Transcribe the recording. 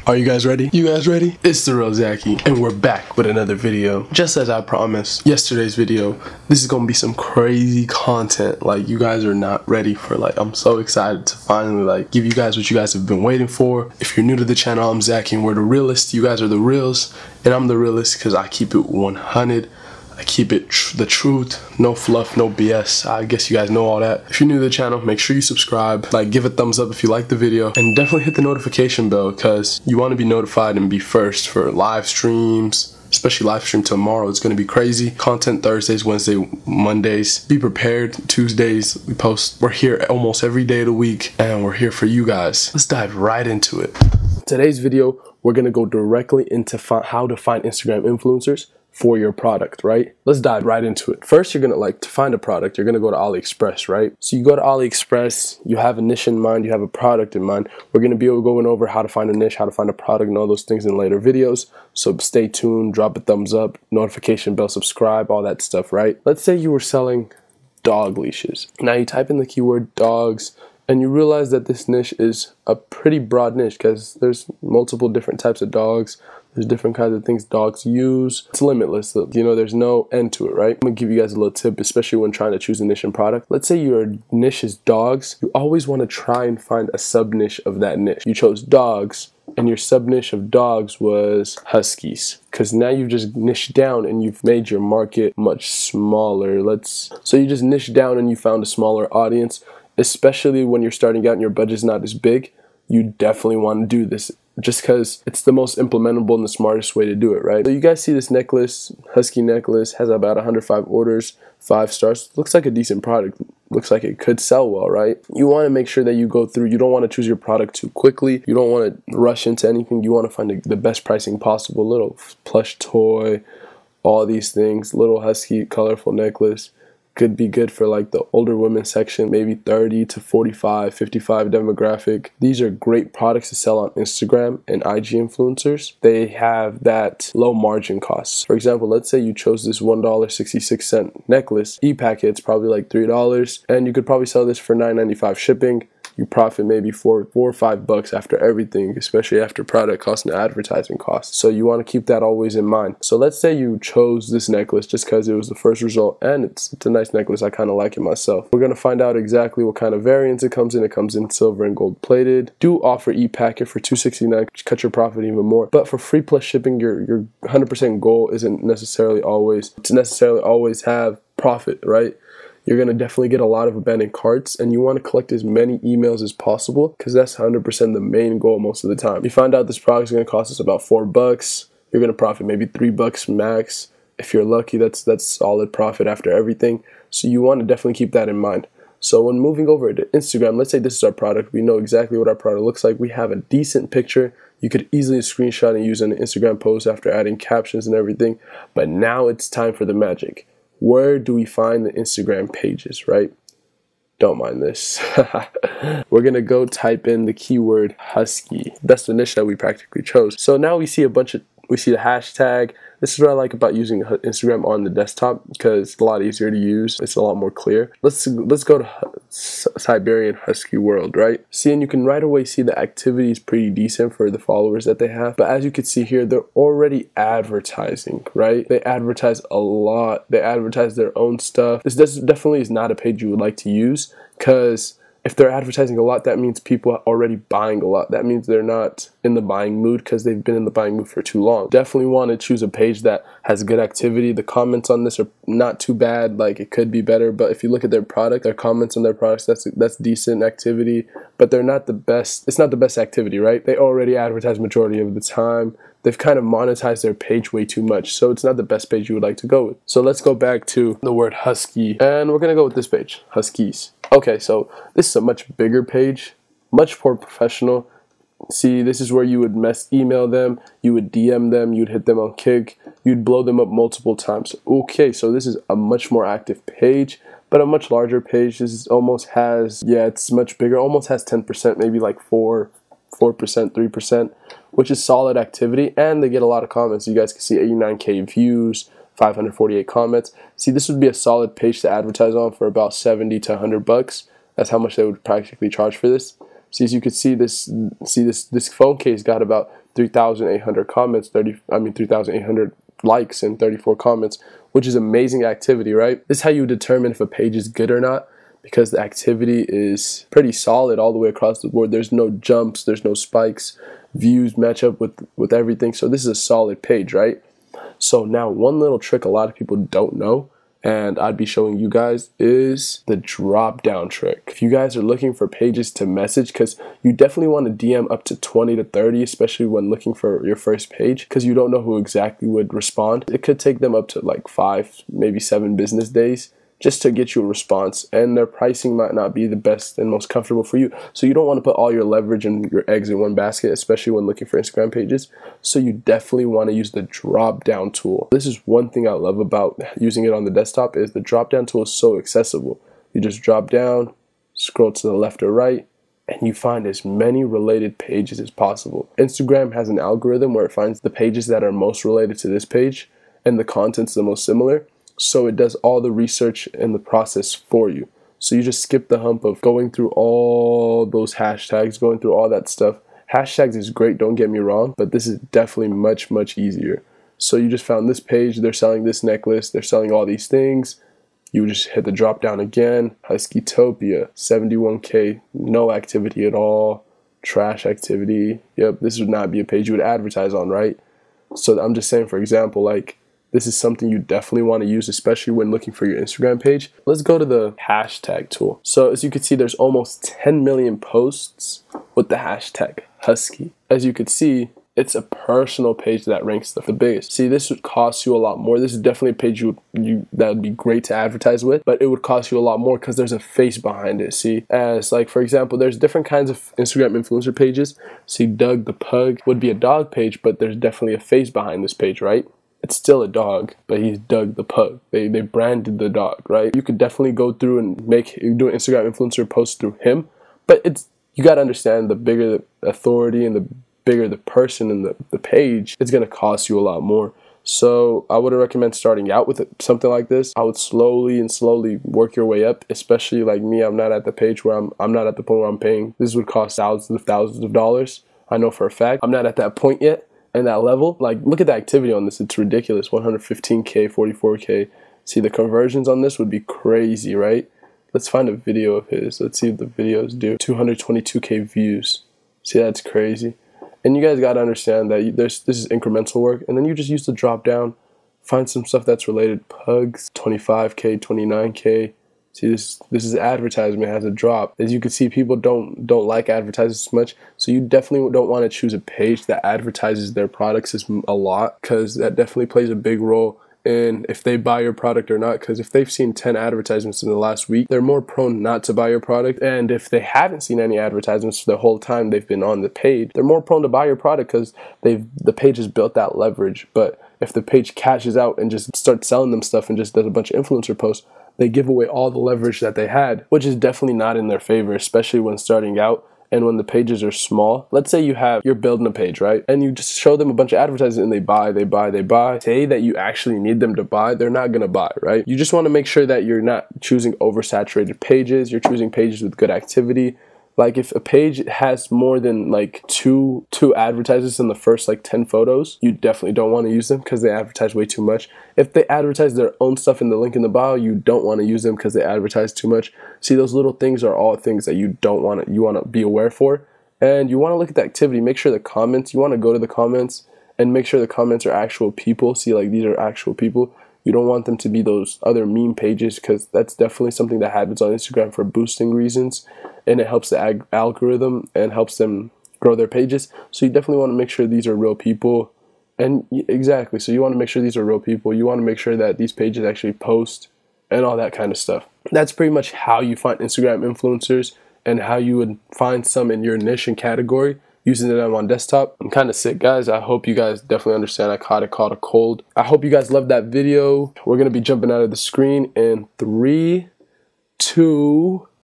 Are you guys ready? You guys ready? It's the real Zachy, and we're back with another video. Just as I promised yesterday's video, this is gonna be some crazy content. Like, you guys are not ready for. I'm so excited to finally give you guys what you guys have been waiting for. If you're new to the channel, I'm Zachy and we're the realists. You guys are the reals, and I'm the realist because I keep it 100. I keep it the truth, no fluff, no BS. I guess you guys know all that. If you're new to the channel, make sure you subscribe, give a thumbs up if you like the video, and definitely hit the notification bell because you want to be notified and be first for live streams, especially live stream tomorrow. It's going to be crazy. Content Thursdays, Wednesday, Mondays. Be prepared. Tuesdays, we post. We're here almost every day of the week, and we're here for you guys. Let's dive right into it. Today's video, we're going to go directly into how to find Instagram influencers for your product, right? Let's dive right into it. First, you're gonna to find a product, you're gonna go to AliExpress, right? So you go to AliExpress, you have a niche in mind, you have a product in mind. We're gonna be going over how to find a niche, how to find a product, and all those things in later videos. So stay tuned, drop a thumbs up, notification bell, subscribe, all that stuff, right? Let's say you were selling dog leashes. Now you type in the keyword dogs, and you realize that this niche is a pretty broad niche because there's multiple different types of dogs. There's different kinds of things dogs use. It's limitless. There's no end to it, right? I'm gonna give you guys a little tip, especially when trying to choose a niche and product. Let's say your niche is dogs. You always want to try and find a sub niche of that niche. You chose dogs, and your sub niche of dogs was huskies, because now you've just niched down and you've made your market much smaller. So you just niched down and you found a smaller audience, especially when you're starting out and your budget's not as big. You definitely want to do this just because it's the most implementable and the smartest way to do it, right? So you guys see this necklace, husky necklace, has about 105 orders, 5 stars. Looks like a decent product. Looks like it could sell well, right? You want to make sure that you go through. You don't want to choose your product too quickly. You don't want to rush into anything. You want to find the best pricing possible. Little plush toy, all these things. Little husky colorful necklace. Could be good for the older women section, maybe 30 to 45, 55 demographic. These are great products to sell on Instagram and IG influencers. They have that low margin costs. For example, let's say you chose this $1.66 necklace. E-packet's probably $3, and you could probably sell this for $9.95 shipping. You profit maybe $4 or $5 after everything, especially after product costs and advertising costs. So you want to keep that always in mind. So let's say you chose this necklace just because it was the first result, and it's a nice necklace. I kind of like it myself. We're going to find out exactly what kind of variants it comes in. It comes in silver and gold plated. Do offer e-packet for $2.69, cut your profit even more. But for free plus shipping, your 100% goal isn't necessarily always have profit, right? You're going to definitely get a lot of abandoned carts, and you want to collect as many emails as possible because that's 100% the main goal most of the time. You find out this product is going to cost us about $4. You're going to profit maybe $3 max. If you're lucky, that's solid profit after everything. So you want to definitely keep that in mind. So when moving over to Instagram, let's say this is our product. We know exactly what our product looks like. We have a decent picture. You could easily screenshot and use an Instagram post after adding captions and everything. But now it's time for the magic. Where do we find the Instagram pages, right? Don't mind this. We're going to go type in the keyword husky. That's the niche that we practically chose. So now we see the hashtag. This is what I like about using Instagram on the desktop because it's a lot easier to use. It's a lot more clear. Let's go to Siberian Husky World, right? See, and you can right away see the activity is pretty decent for the followers that they have. But as you can see here, they're already advertising, right? They advertise a lot. They advertise their own stuff. This definitely is not a page you would like to use because if they're advertising a lot, that means people are already buying a lot. That means they're not in the buying mood because they've been in the buying mood for too long. Definitely want to choose a page that has good activity. The comments on this are not too bad. It could be better, but if you look at their product, their comments on their products, that's decent activity, but they're not the best. It's not the best activity, right? They already advertise majority of the time. They've kind of monetized their page way too much, so it's not the best page you would like to go with. So let's go back to the word husky, and we're going to go with this page, huskies. Okay, so this is a much bigger page, much more professional. See, this is where you would email them, you would DM them, you'd hit them on Kik, you'd blow them up multiple times. Okay, so this is a much more active page, but a much larger page. This is almost has, it's much bigger, almost has 10%, maybe 4%, 3%, which is solid activity, and they get a lot of comments. You guys can see 89K views, 548 comments. See, this would be a solid page to advertise on for about 70 to 100 bucks. That's how much they would practically charge for this. See, as you can see, this phone case got about 3,800 comments, 3,800 likes and 34 comments, which is amazing activity, right? This is how you determine if a page is good or not, because the activity is pretty solid all the way across the board. There's no jumps, there's no spikes, views match up with everything. So this is a solid page, right? So now one little trick a lot of people don't know, and I'd be showing you guys, is the drop down trick. If you guys are looking for pages to message, because you definitely want to DM up to 20 to 30, especially when looking for your first page, because you don't know who exactly would respond. It could take them up to like 5, maybe 7 business days just to get you a response, and their pricing might not be the best and most comfortable for you. So you don't want to put all your leverage and your eggs in one basket, especially when looking for Instagram pages. So you definitely want to use the drop down tool. This is one thing I love about using it on the desktop, is the drop down tool is so accessible. You just drop down, scroll to the left or right, and you find as many related pages as possible. Instagram has an algorithm where it finds the pages that are most related to this page and the content's the most similar. So it does all the research and the process for you. So you just skip the hump of going through all those hashtags, going through all that stuff. Hashtags is great, don't get me wrong, but this is definitely much, much easier. So you just found this page, they're selling this necklace, they're selling all these things. You just hit the drop down again. Huskytopia, 71K, no activity at all, trash activity. Yep, this would not be a page you would advertise on, right? So I'm just saying, for example, like, this is something you definitely want to use, especially when looking for your Instagram page. Let's go to the hashtag tool. So as you can see, there's almost 10 million posts with the hashtag Husky. As you can see, it's a personal page that ranks the biggest. See, this would cost you a lot more. This is definitely a page that would be great to advertise with, but it would cost you a lot more because there's a face behind it. See, as like, for example, there's different kinds of Instagram influencer pages. See, Doug the Pug would be a dog page, but there's definitely a face behind this page, right? It's still a dog, but he's Doug the Pug. They branded the dog, right? You could definitely go through and do an Instagram influencer post through him, but you got to understand, the bigger the authority and the bigger the person and the page, it's going to cost you a lot more. So I would recommend starting out with something like this. I would slowly work your way up, especially like me. I'm not at the page where I'm not at the point where I'm paying. This would cost thousands of dollars. I know for a fact. I'm not at that point yet. And that level, like, look at the activity on this. It's ridiculous. 115K, 44K. See, the conversions on this would be crazy, right? Let's find a video of his. Let's see what the videos do. 222K views. See, that's crazy. And you guys got to understand that this is incremental work. And then you just use the drop down, find some stuff that's related. Pugs, 25K, 29K. See, this is advertisement, has a drop. As you can see, people don't like advertisements as much, so you definitely don't want to choose a page that advertises their products a lot, because that definitely plays a big role in if they buy your product or not. Because if they've seen 10 advertisements in the last week, they're more prone not to buy your product. And if they haven't seen any advertisements the whole time they've been on the page, they're more prone to buy your product because the page has built that leverage. But if the page cashes out and just starts selling them stuff and just does a bunch of influencer posts, they give away all the leverage that they had, which is definitely not in their favor, especially when starting out and when the pages are small. Let's say you're building a page, right? And you just show them a bunch of advertising and they buy. Say that you actually need them to buy, they're not gonna buy, right? You just wanna make sure that you're not choosing oversaturated pages, you're choosing pages with good activity. Like, if a page has more than like two advertisers in the first like 10 photos, you definitely don't want to use them because they advertise way too much. If they advertise their own stuff in the link in the bio, you don't want to use them because they advertise too much. See, those little things are all things that you want to be aware for. And you want to look at the activity, make sure the comments, you want to go to the comments and make sure the comments are actual people. See, like, these are actual people. You don't want them to be those other meme pages, because that's definitely something that happens on Instagram for boosting reasons, and it helps the algorithm and helps them grow their pages. So you definitely want to make sure these are real people. And exactly, so you want to make sure these are real people. You want to make sure that these pages actually post and all that kind of stuff. That's pretty much how you find Instagram influencers and how you would find some in your niche and category using them on desktop. I'm kind of sick, guys. I hope you guys definitely understand. I caught a cold. I hope you guys loved that video. We're going to be jumping out of the screen in 3, 2,